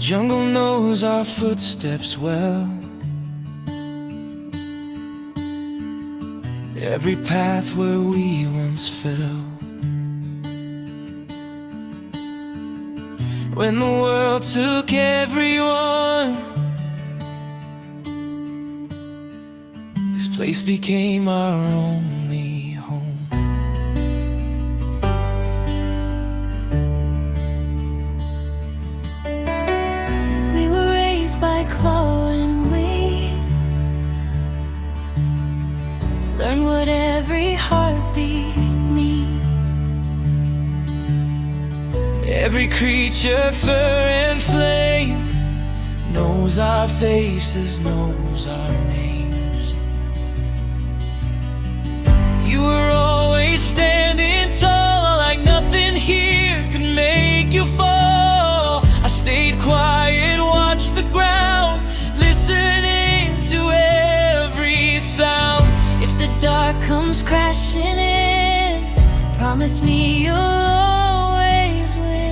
jungle knows our footsteps well. Every path where we once fell. When the world took everyone, this place became our only home. We were raised by claw and wing, learn what every heartbeat means. Every creature, fur and flame, knows our faces, knows our names. You were always standing tall, like nothing here could make you fall. I stayed quiet, watched the ground, listening to every sound. If the dark comes crashing in, promise me you'll always win.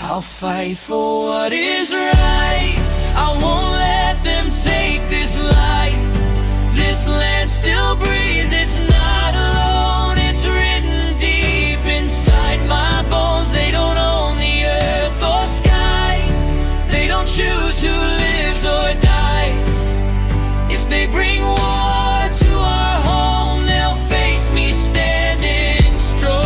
I'll fight for what is right. I won't let them take this life. This land still breathes, it's not alone. It's written deep inside my bones. They don't own the earth or sky. They don't choose who lives or dies. If they bring war to our home, they'll face me standing strong.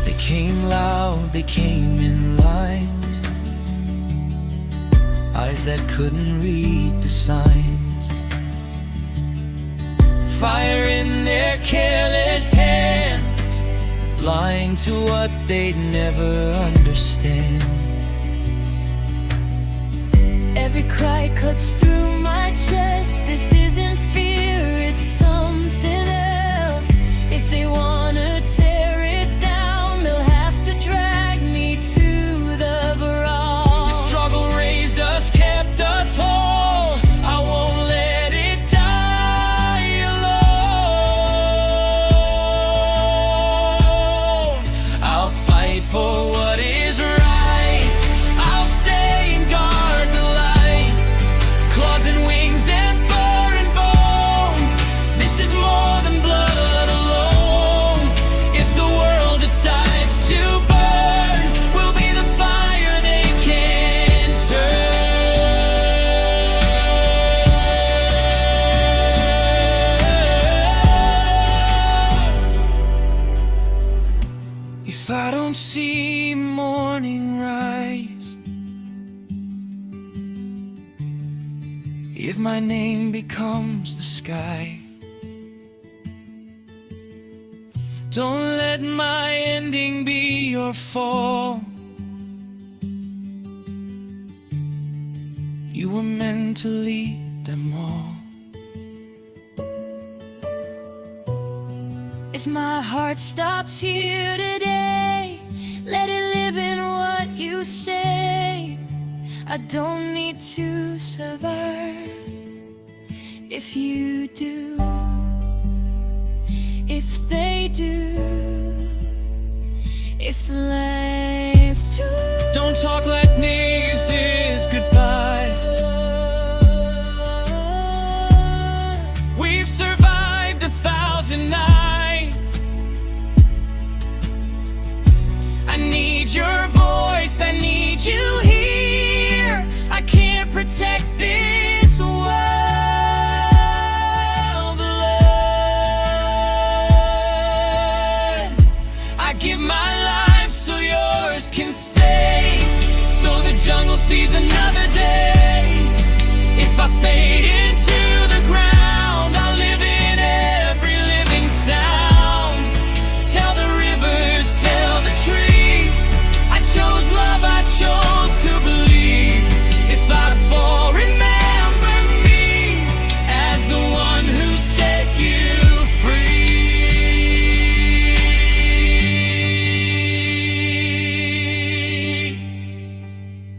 They came loud, they came in lines, eyes that couldn't read the signs. Fire in their careless hands, blind to what they'd never understand. Every cry cuts through my chest. This isn't fear, it's something else. If they wanna tear it down, they'll have to drag me to the brawl. The struggle raised us, kept us whole. I won't let it die alone. I'll fight for what is right. I'll stay and guard the light. Claws and wings and fur and bone. This is more than blood alone. If the world decides to burn, we'll be the fire they can't turn. If I don't see morning rise, if my name becomes the sky, don't let my ending be your fall. You were meant to lead them all. If my heart stops here today, let it live in what you say. I don't need to survive if you do, if they do, if life's too. Don't talk like niggas is goodbye. We've survived 1,000 nights. I need your voice, I need you here. I can't protect this world alone. I give my life so yours can stay, so the jungle sees another day. If I fade into the ground, I'll live in every living sound. Tell the rivers, tell the trees, I chose love, I chose to believe. If I fall, remember me as the one who set you free.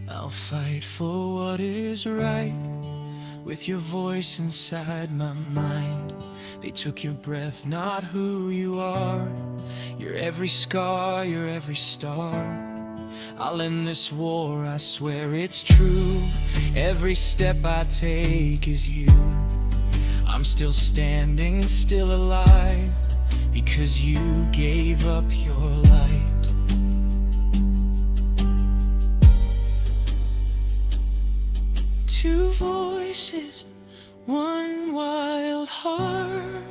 I'll fight for what is right, with your voice inside my mind, They took your breath, not who you are. You're every scar, you're every star. I'll end this war, I swear it's true. Every step I take is you. I'm still standing, still alive, because you gave up your light. Two voices, one wild heart,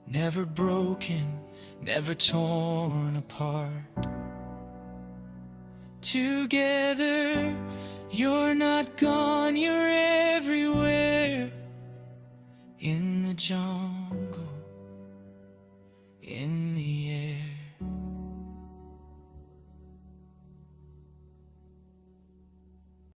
never broken, never torn apart. Together, you're not gone, you're everywhere. In the jungle, in the